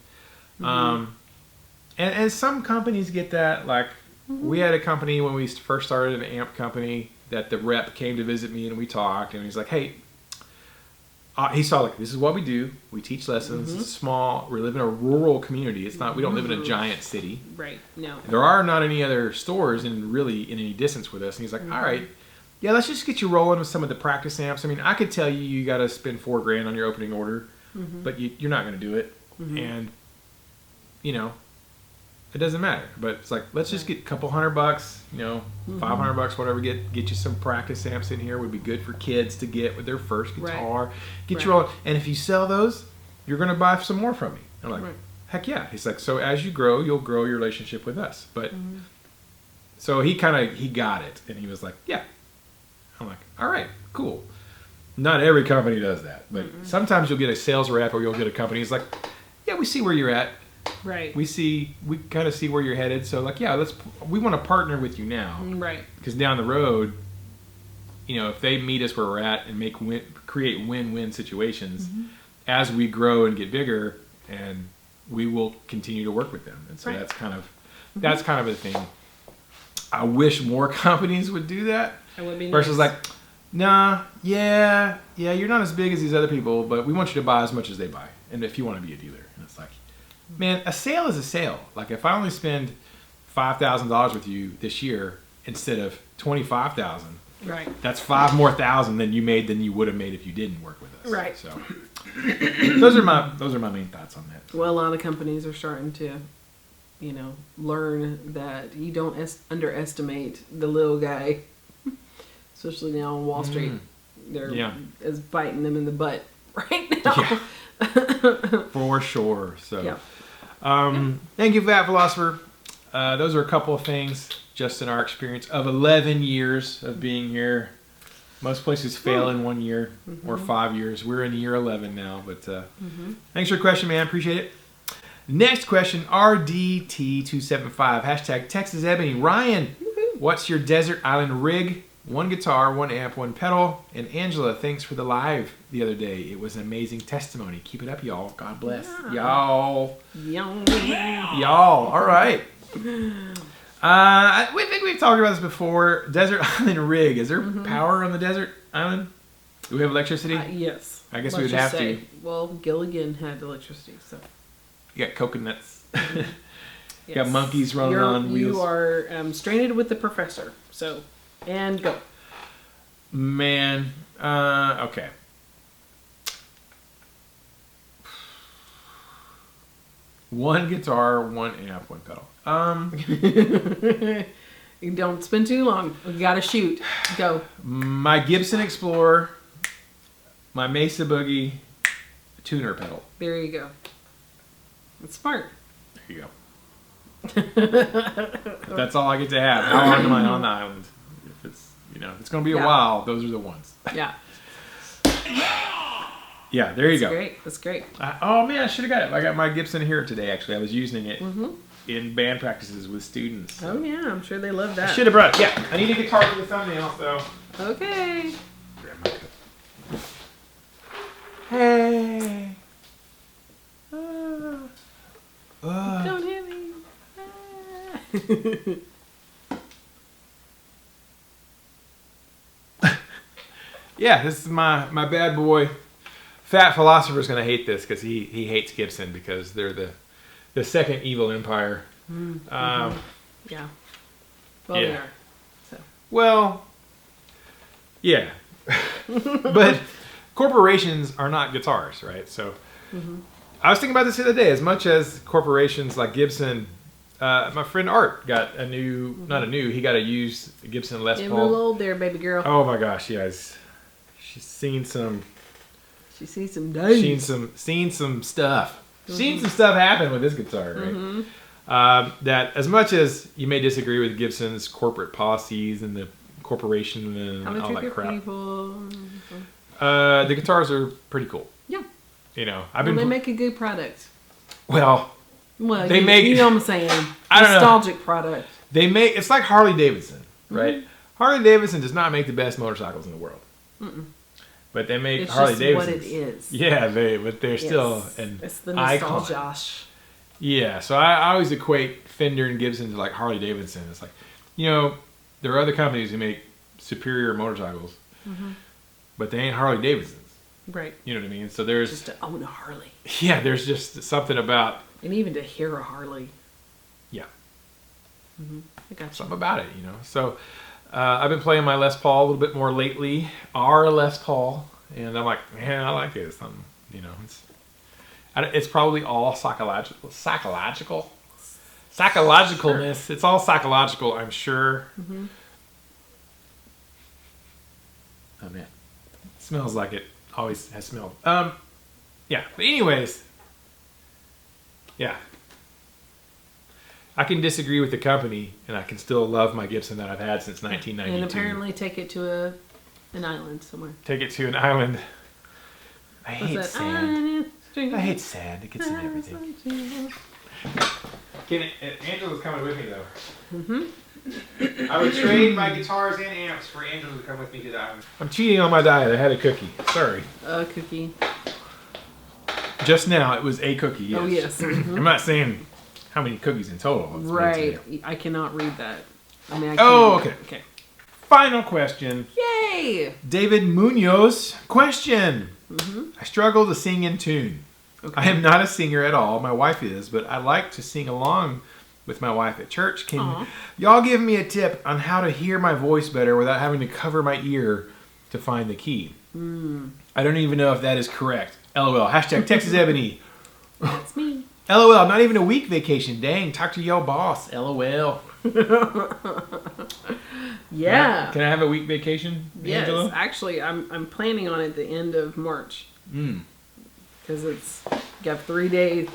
And some companies get that. Like, we had a company when we first started, an amp company, that the rep came to visit me and we talked, and he's like, hey, he saw, like, this is what we do. We teach lessons. It's small. We live in a rural community. It's not, we don't live in a giant city. Right. No. There are not any other stores in any distance with us. And he's like, all right, yeah, let's just get you rolling with some of the practice amps. I mean, I could tell you got to spend $4,000 on your opening order, but you're not going to do it. And, it doesn't matter. But it's like, let's just get a couple $100, $500, whatever. Get you some practice amps in here. Would be good for kids to get with their first guitar. Get you rolling. And if you sell those, you're going to buy some more from me. I'm like, heck yeah. He's like, so as you grow, you'll grow your relationship with us. But so he got it, and he was like, yeah. I'm like, all right, cool. Not every company does that, but sometimes you'll get a sales rep or you'll get a company. It's like, yeah, we see where you're at. Right. We kind of see where you're headed. So like, yeah, we want to partner with you now. Right. Because down the road, if they meet us where we're at and create win-win situations as we grow and get bigger, and we will continue to work with them. And so that's kind of a thing. I wish more companies would do that. It would be versus nice. Like, nah, yeah, you're not as big as these other people, but we want you to buy as much as they buy. And if you want to be a dealer, and it's like, man, a sale is a sale. Like, if I only spend $5,000 with you this year instead of $25,000, right? That's $5,000 more than you would have made if you didn't work with us. Right. So those are my main thoughts on that. Well, a lot of companies are starting to, learn that you don't underestimate the little guy. Especially now on Wall Street, they're is biting them in the butt right now. Yeah. For sure. So, thank you for that, philosopher. Those are a couple of things just in our experience of 11 years of being here. Most places fail in 1 year or 5 years. We're in year 11 now, but thanks for your question, man. Appreciate it. Next question, RDT275, hashtag Texas Ebony. Ryan, what's your desert island rig? 1 guitar, 1 amp, 1 pedal. And Angela, thanks for the live the other day. It was an amazing testimony. Keep it up, y'all. God bless. Y'all. Y'all. All right. We think we've talked about this before. Desert island rig. Is there power on the desert island? Do we have electricity? Yes. I guess we would have to. Well, Gilligan had electricity, so. You got coconuts. You got monkeys running on wheels. You are stranded with the professor. So, and go. Man, okay. One guitar, 1 amp, 1 pedal. You don't spend too long. We gotta shoot. Go. My Gibson Explorer, my Mesa Boogie, tuner pedal. There you go. It's smart. There you go. If that's all I get to have. How long am I on the island? If it's it's gonna be a while. Those are the ones. Yeah. Yeah, there you go. That's great. Oh man, I should have got it. I got my Gibson here today. Actually, I was using it in band practices with students. So. Oh yeah, I'm sure they love that. I should have brought it. Yeah, I need a guitar for the thumbnail. So. Okay. Hey. Don't hit me. Yeah, this is my bad boy. Fat Philosopher's gonna hate this because he hates Gibson because they're the second evil empire. Yeah. Well, they are. So. Well, Yeah. But corporations are not guitars, right? So I was thinking about this the other day. As much as corporations like Gibson, my friend Art got a new, not a new, he got a used Gibson Les Getting Paul. real old there, baby girl. Oh my gosh, yes. She's seen some. She sees some days. Seen some stuff. Seen some stuff happen with this guitar, right? That as much as you may disagree with Gibson's corporate policies and the corporation and How they all treat that their crap, people. the guitars are pretty cool. Yeah. You know, They make a good product. well, Well, They make- you know what I'm saying. I don't know. Nostalgic product. they make it's like Harley Davidson, right? Harley Davidson does not make the best motorcycles in the world, but they make It's Harley just Davidson. what it is. Yeah, but they're still an It's the icon. nostalgia. Yeah, so I always equate Fender and Gibson to like Harley Davidson. It's like, you know, there are other companies who make superior motorcycles, but they ain't Harley Davidsons. Right. You know what I mean? So there's Just to own a Harley. yeah, there's just something about And even to hear a Harley. yeah, I got you. something about it, you know. So I've been playing my Les Paul a little bit more lately, our Les Paul, and I'm like, man, I like this. You know, it's probably all psychologicalness. It's all psychological, I'm sure. Oh man, it smells like it always has smelled. Yeah. But anyways, yeah. I can disagree with the company, and I can still love my Gibson that I've had since 1992. And apparently take it to an island somewhere. Take it to an island. I What's hate that? sand. I hate sand. It gets in everything. Angela's coming with me though. I would trade my guitars and amps for Angela to come with me to the island. I'm cheating on my diet. I had a cookie. Sorry. A cookie. Just now, it was a cookie. Yes. Oh, yes. I'm not saying how many cookies in total. It's Right. today. I cannot read that. I mean, I Oh, can't. okay. Okay. Final question. Yay! David Munoz question. I struggle to sing in tune. Okay. I am not a singer at all. My wife is, but I like to sing along with my wife at church. Can Aw. y'all give me a tip on how to hear my voice better without having to cover my ear to find the key? I don't even know if that is correct. LOL. Hashtag Texas Ebony. That's me. LOL. Not even a week vacation. Dang. Talk to your boss. LOL. Yeah. Can I have a week vacation, Yes. Angela? Actually, I'm planning on it at the end of March. Because it's got 3 days,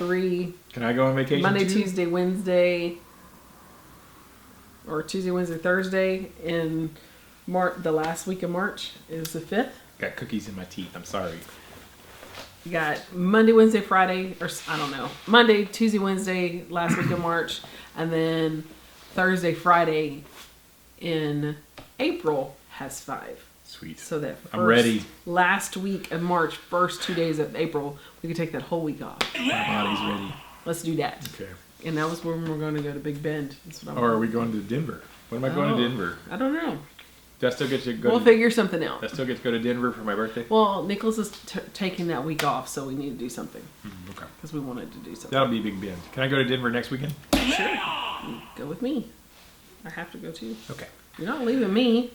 Can I go on vacation Monday, too? Tuesday, Wednesday, or Tuesday, Wednesday, Thursday in the last week of March is the 5th. Got cookies in my teeth. I'm sorry. You got Monday, Wednesday, Friday, or I don't know. Monday, Tuesday, Wednesday, last week of March, and then Thursday, Friday in April has 5. Sweet. So that I'm ready. last week of March, first 2 days of April, we could take that whole week off. My body's ready. Let's do that. Okay. And that was when we're going to go to Big Bend. That's what I'm Or are we going to Denver? When am I going to Denver? I don't know. Do I still get to go? We'll figure something out. I still get to go to Denver for my birthday. Well, Nicholas is taking that week off, so we need to do something. Okay. Because we wanted to do something. That'll be Big Bend. Can I go to Denver next weekend? Sure. Go with me. I have to go too. Okay. You're not leaving me.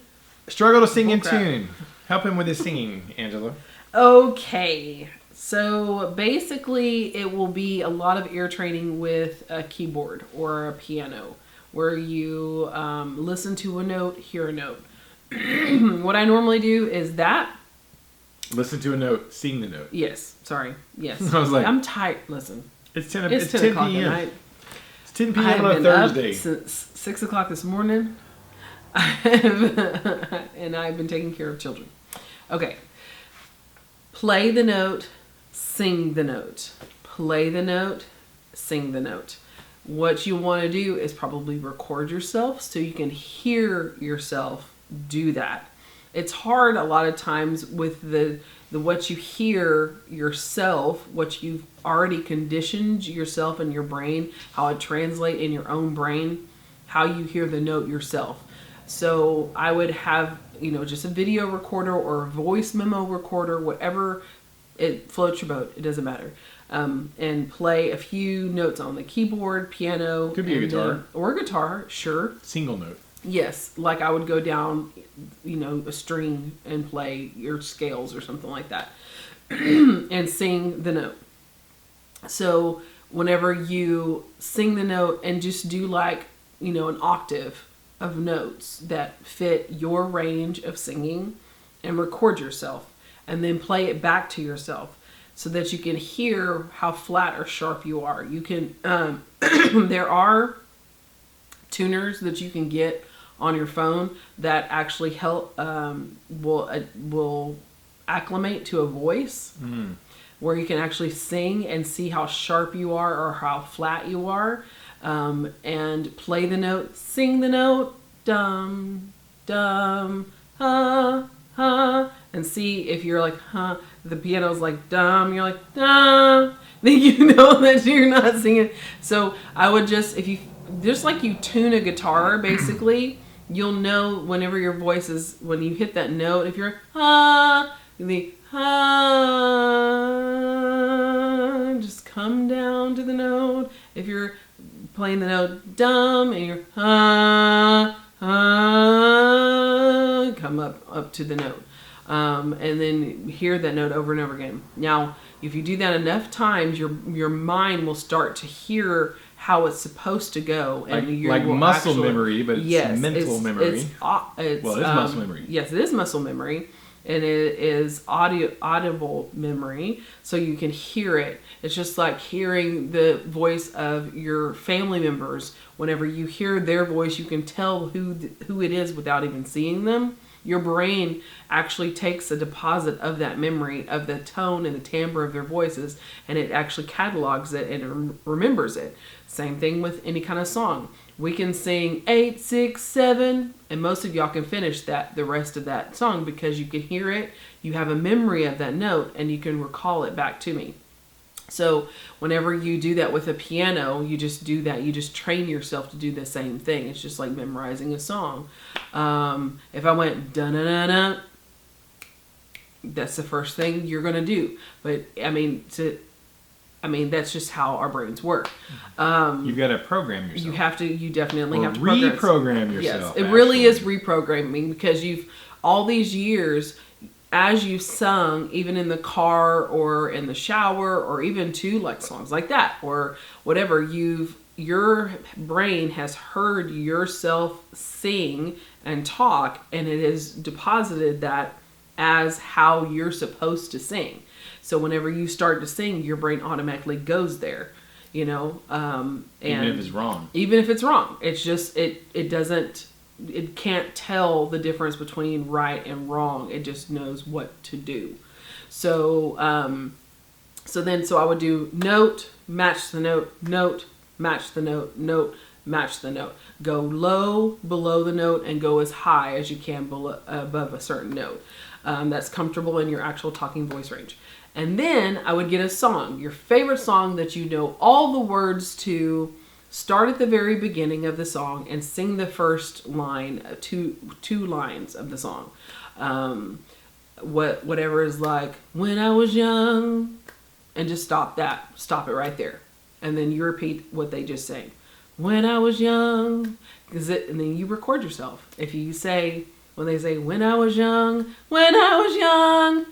Struggle to sing in Bull crap. tune. Help him with his singing, Angela. Okay. So basically, it will be a lot of ear training with a keyboard or a piano where you listen to a note, hear a note. What I normally do is that. Listen to a note, sing the note. Yes. Sorry. Yes. I was like- I'm tired. Listen. It's 10, It's 10 o'clock at p.m. night. It's 10 I p.m. have on a been Thursday. up since 6 o'clock this morning. And I've been taking care of children. Okay. Play the note, sing the note. Play the note, sing the note. What you want to do is probably record yourself so you can hear yourself do that. It's hard a lot of times with the what you hear yourself, what you've already conditioned yourself in your brain, how it translates in your own brain, how you hear the note yourself. So I would have, just a video recorder or a voice memo recorder, whatever it floats your boat. It doesn't matter. And play a few notes on the keyboard, piano. Could be a and guitar. or a guitar, sure. Single note. Yes, like I would go down, a string and play your scales or something like that, and sing the note. So whenever you sing the note and just do like, an octave of notes that fit your range of singing, and record yourself and then play it back to yourself so that you can hear how flat or sharp you are. You can, there are tuners that you can get on your phone that actually help, will acclimate to a voice. Where you can actually sing and see how sharp you are or how flat you are, and play the note, sing the note, dum, dum, ha, ha, and see if you're like, huh, the piano's like, dum, you're like, dum, then you know that you're not singing. So I would just, just like you tune a guitar, basically, you'll know whenever your voice is, when you hit that note, if you're, ha, the just come down to the note. If you're playing the note dum and you're come up to the note, and then hear that note over and over again. Now, if you do that enough times, your mind will start to hear how it's supposed to go, and like muscle memory, but it's mental memory. It's muscle memory. Yes, it is muscle memory. And it is audible memory, so you can hear it. It's just like hearing the voice of your family members. Whenever you hear their voice, you can tell who it is without even seeing them. Your brain actually takes a deposit of that memory of the tone and the timbre of their voices, and it actually catalogs it and remembers it. Same thing with any kind of song. We can sing 8, 6, 7, and most of y'all can finish the rest of that song because you can hear it, you have a memory of that note, and you can recall it back to me. So whenever you do that with a piano, you just do that. You just train yourself to do the same thing. It's just like memorizing a song. If I went da-na-na-na, that's the first thing you're going to do. But that's just how our brains work. You've got to program yourself. You definitely have to reprogram yourself. Yes, it really is reprogramming, because all these years, as you've sung, even in the car or in the shower, or even to like songs like that or whatever, your brain has heard yourself sing and talk, and it has deposited that as how you're supposed to sing. So whenever you start to sing, your brain automatically goes there, and even if it's wrong. It's just, it can't tell the difference between right and wrong. It just knows what to do. So, so I would do note, match the note, note, match the note, note, match the note. Go low below the note and go as high as you can above a certain note. That's comfortable in your actual talking voice range. And then I would get a song, your favorite song that you know all the words to. Start at the very beginning of the song and sing the first line, two lines of the song. Whatever is like, when I was young, and just stop it right there. And then you repeat what they just sang. When I was young, and then you record yourself. If you say, when they say, when I was young, then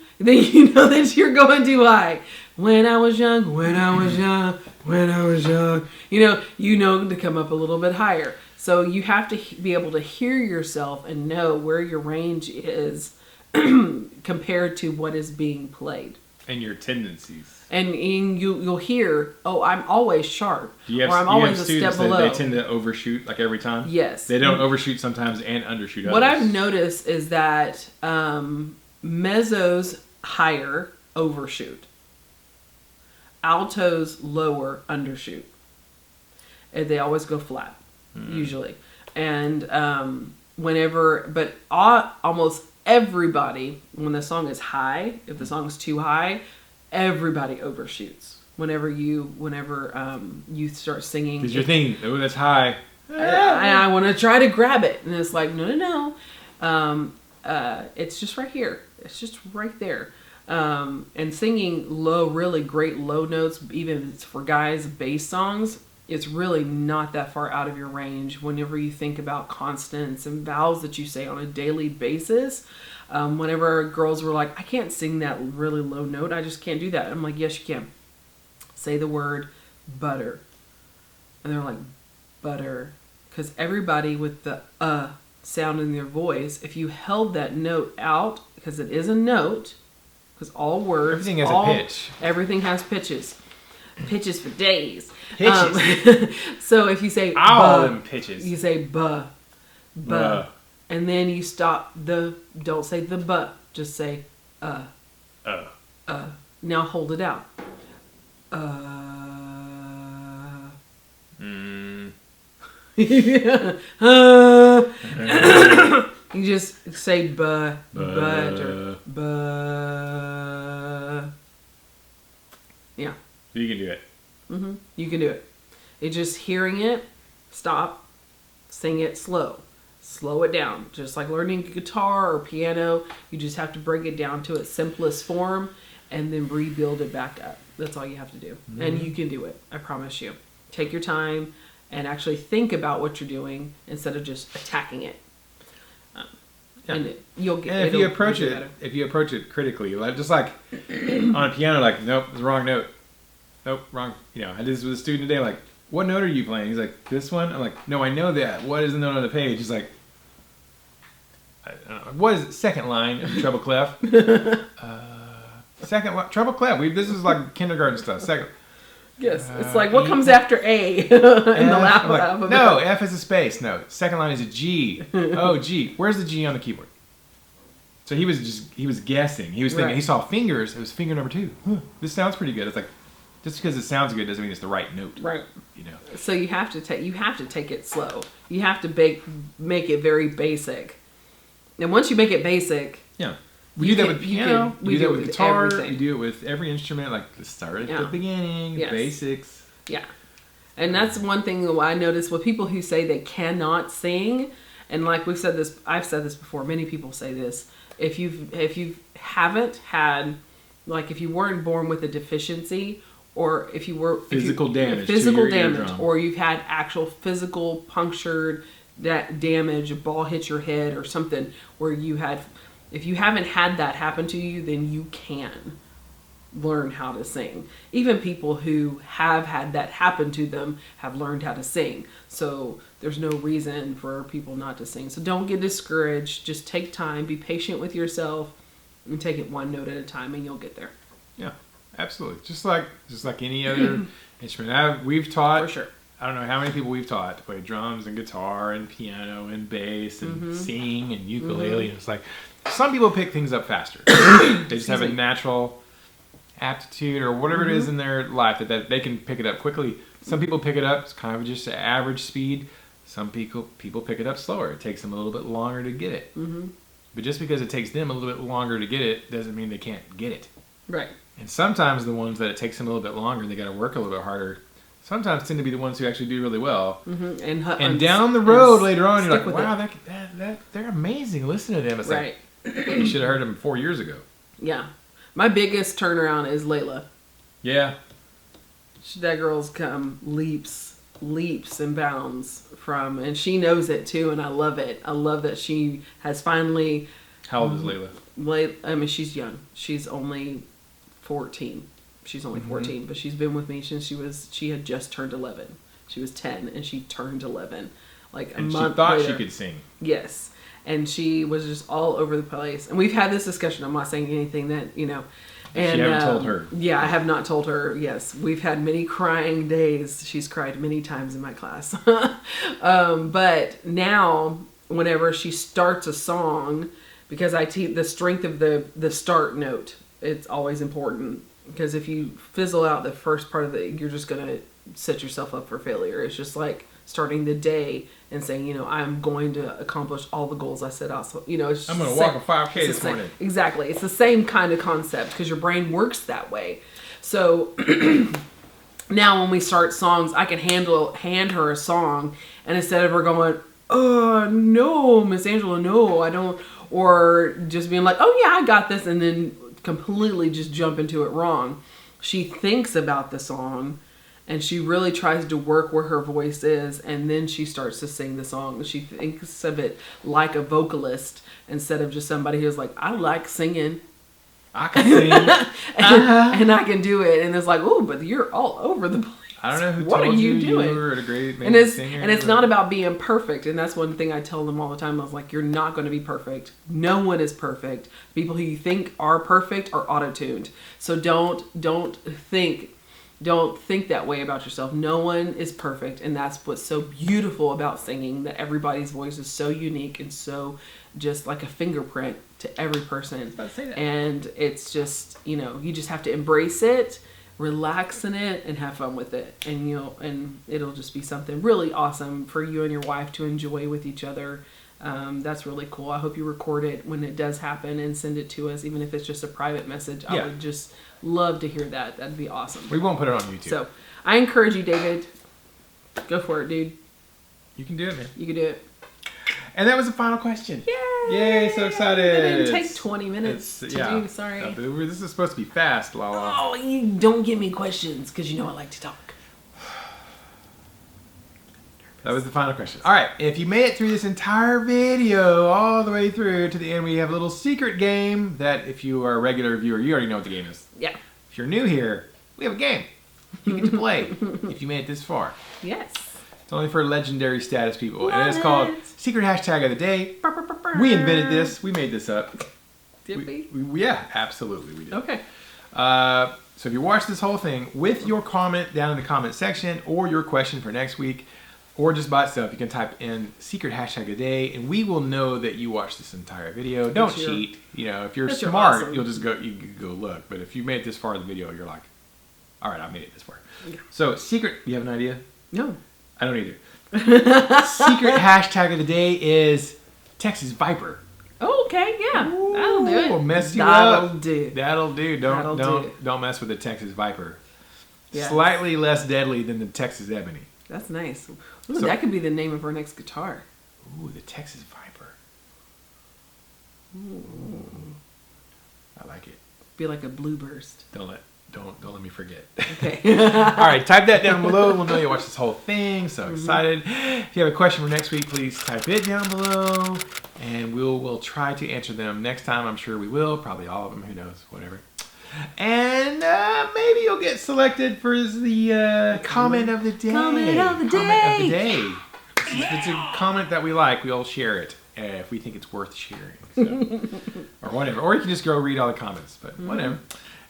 you know that you're going too high. When I was young, when I was young, when I was young. You know to come up a little bit higher. So you have to be able to hear yourself and know where your range is compared to what is being played. And your tendencies. And you'll hear, oh, I'm always sharp. Or I'm always a step below. They tend to overshoot like every time? Yes. They don't overshoot sometimes and undershoot others. What I've noticed is that mezzos higher overshoot. Altos lower undershoot. And they always go flat, usually. And almost everybody, when the song is high, if the song is too high, everybody overshoots. Whenever you start singing, because you're thinking, oh, that's high. I want to try to grab it, and it's like, no. It's just right here. It's just right there. And singing low, really great low notes, even if it's for guys, bass songs, it's really not that far out of your range whenever you think about consonants and vowels that you say on a daily basis. Whenever girls were like, I can't sing that really low note, I just can't do that. I'm like, yes, you can. Say the word butter. And they're like, butter. Because everybody with the sound in their voice, if you held that note out, because it is a note, because all words, everything has a pitch. Everything has pitches. Pitches for days. Pitches. So if you say all them pitches. You say buh. And then you stop don't say the but, just say Now hold it out. You just say butter. Yeah. You can do it. Mm-hmm. You can do it. It's just hearing it, stop, sing it slow. Slow it down. Just like learning guitar or piano, you just have to bring it down to its simplest form and then rebuild it back up. That's all you have to do. Mm-hmm. And you can do it. I promise you. Take your time and actually think about what you're doing instead of just attacking it. And you'll get. And if you approach it critically, like just like on a piano, like nope, it's the wrong note. Nope, wrong. You know, I did this with a student today. Like, what note are you playing? He's like, this one. I'm like, no, I know that. What is the note on the page? He's like, I don't know. What is it? Second line of treble clef. Treble clef. This is like kindergarten stuff. Second. Yes, it's like what comes after A in the alphabet. No, F is a space. No, second line is a G. Oh, G. Where's the G on the keyboard? So he was guessing. He was thinking. Right. He saw fingers. It was finger number 2. This sounds pretty good. It's like just because it sounds good doesn't mean it's the right note. Right. You know. So you have to take it slow. You have to make it very basic. And once you make it basic, yeah. We do that with piano. We do that with guitar. Everything. We do it with every instrument. Like start at the beginning, basics. Yeah, and that's one thing I notice with people who say they cannot sing. And like we've said this, I've said this before. Many people say this. If you haven't had, like, if you weren't born with a deficiency, or if you were physical damage, or you've had actual physical punctured damage, a ball hit your head or something, where you had. If you haven't had that happen to you, then you can learn how to sing. Even people who have had that happen to them have learned how to sing. So there's no reason for people not to sing. So don't get discouraged. Just take time, be patient with yourself, and take it one note at a time, and you'll get there. Yeah, absolutely. Just like any other instrument. We've taught. For sure. I don't know how many people we've taught to play drums and guitar and piano and bass and sing and ukulele. And it's like some people pick things up faster. They just have a natural aptitude or whatever it is in their life that they can pick it up quickly. Some people pick it up, it's kind of just an average speed. Some people pick it up slower. It takes them a little bit longer to get it. But just because it takes them a little bit longer to get it doesn't mean they can't get it. Right. And sometimes the ones that it takes them a little bit longer, they got to work a little bit harder, sometimes tend to be the ones who actually do really well. And down the road later on, you're like, wow, they're amazing. Listen to them. It's like, you should have heard them 4 years ago. Yeah. My biggest turnaround is Layla. Yeah. That girl's come leaps and bounds from, and she knows it too, and I love it. I love that she has finally... How old is Layla? I mean, she's young. She's only 14. She's only 14, but she's been with me since she had just turned 11. She was 10 and she turned 11. Like a month later. And she thought she could sing. Yes. And she was just all over the place. And we've had this discussion. I'm not saying anything that, you know. And, you haven't told her. Yeah, I have not told her. Yes. We've had many crying days. She's cried many times in my class. But now, whenever she starts a song, because I teach the strength of the start note, it's always important. Because if you fizzle out the first part of you're just going to set yourself up for failure. It's just like starting the day and saying, you know, I'm going to accomplish all the goals I set out. So, you know, I'm going to walk a 5K this morning. Exactly. It's the same kind of concept because your brain works that way. So now when we start songs, I can hand her a song, and instead of her going, oh, no, Miss Angela, no, I don't, or just being like, oh, yeah, I got this, and then completely just jump into it wrong. She thinks about the song And she really tries to work where her voice is, and then she starts to sing the song. She thinks of it like a vocalist instead of just somebody who's like, I like singing. I can sing. And I can do it. And it's like, oh, but you're all over the place. I don't know who what told are you doing? You were a great singer. And it's not about being perfect. And that's one thing I tell them all the time. I was like, you're not going to be perfect. No one is perfect. People who you think are perfect are auto-tuned. So don't think that way about yourself. No one is perfect. And that's what's so beautiful about singing, that everybody's voice is so unique and so just like a fingerprint to every person. And it's just, you just have to embrace it, relax in it, and have fun with it. And it'll just be something really awesome for you and your wife to enjoy with each other. That's really cool. I hope you record it when it does happen and send it to us, even if it's just a private message. I would just love to hear that. That'd be awesome. We won't put it on YouTube. So I encourage you, David. Go for it, dude. You can do it, man. You can do it. And that was the final question. Yay! So excited. It didn't take 20 minutes to do. Sorry. This is supposed to be fast, Lala. Oh, you don't give me questions because I like to talk. That was the final question. All right. If you made it through this entire video all the way through to the end, we have a little secret game that if you are a regular viewer, you already know what the game is. Yeah. If you're new here, we have a game you get to play if you made it this far. Yes. It's only for legendary status people. And it's called Secret Hashtag of the Day. We invented this. We made this up. Did we? Yeah, absolutely we did. Okay. So if you watch this whole thing with your comment down in the comment section or your question for next week, or just by itself, you can type in Secret Hashtag of the Day, and we will know that you watched this entire video. Don't cheat. If you're smart, awesome. you can go look. But if you made it this far in the video, you're like, all right, I made it this far. So secret, you have an idea? No. I don't either. Secret Hashtag of the Day is Texas Viper. Oh, okay, yeah. That'll do it. We'll mess you That'll up. do. That'll do. Don't mess with the Texas Viper. Yes. Slightly less deadly than the Texas Ebony. That's nice. Ooh, that could be the name of our next guitar. Ooh, the Texas Viper. Ooh. I like it. Be like a blue burst. Don't let me forget. Okay. All right, type that down below. We'll know you watched this whole thing. So excited. If you have a question for next week, please type it down below, and we'll try to answer them next time. I'm sure we will. Probably all of them. Who knows? Whatever. And maybe you'll get selected for the comment of the day. Comment of the day. If it's a comment that we like, we'll share it if we think it's worth sharing. So. Or whatever. Or you can just go read all the comments. But whatever.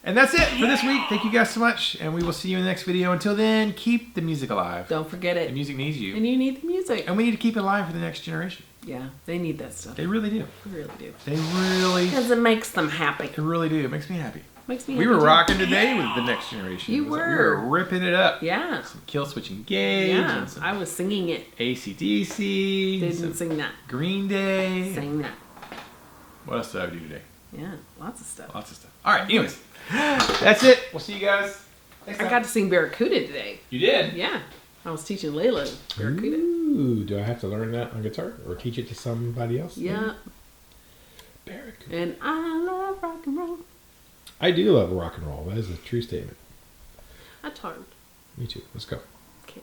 And that's it for this week. Thank you guys so much. And we will see you in the next video. Until then, keep the music alive. Don't forget it. The music needs you. And you need the music. And we need to keep it alive for the next generation. Yeah, they need that stuff. They really do. They really do. They really... Because it makes them happy. They really do. It makes me happy. Makes me We happy were too. rocking today with the next generation. You We were. were ripping it up. Yeah. Some Kill Switch Engage. Yeah, And some I was singing it. AC/DC. Didn't sing that. Green Day. Sang that. What else did I do today? Yeah, lots of stuff. Lots of stuff. All right. Anyways, that's it. We'll see you guys next time. I got to sing Barracuda today. You did? Yeah. I was teaching Layla Barracuda. Ooh, do I have to learn that on guitar or teach it to somebody else? Yeah. Barracuda. And I love rock and roll. I do love rock and roll. That is a true statement. I taught. Me too. Let's go. Okay.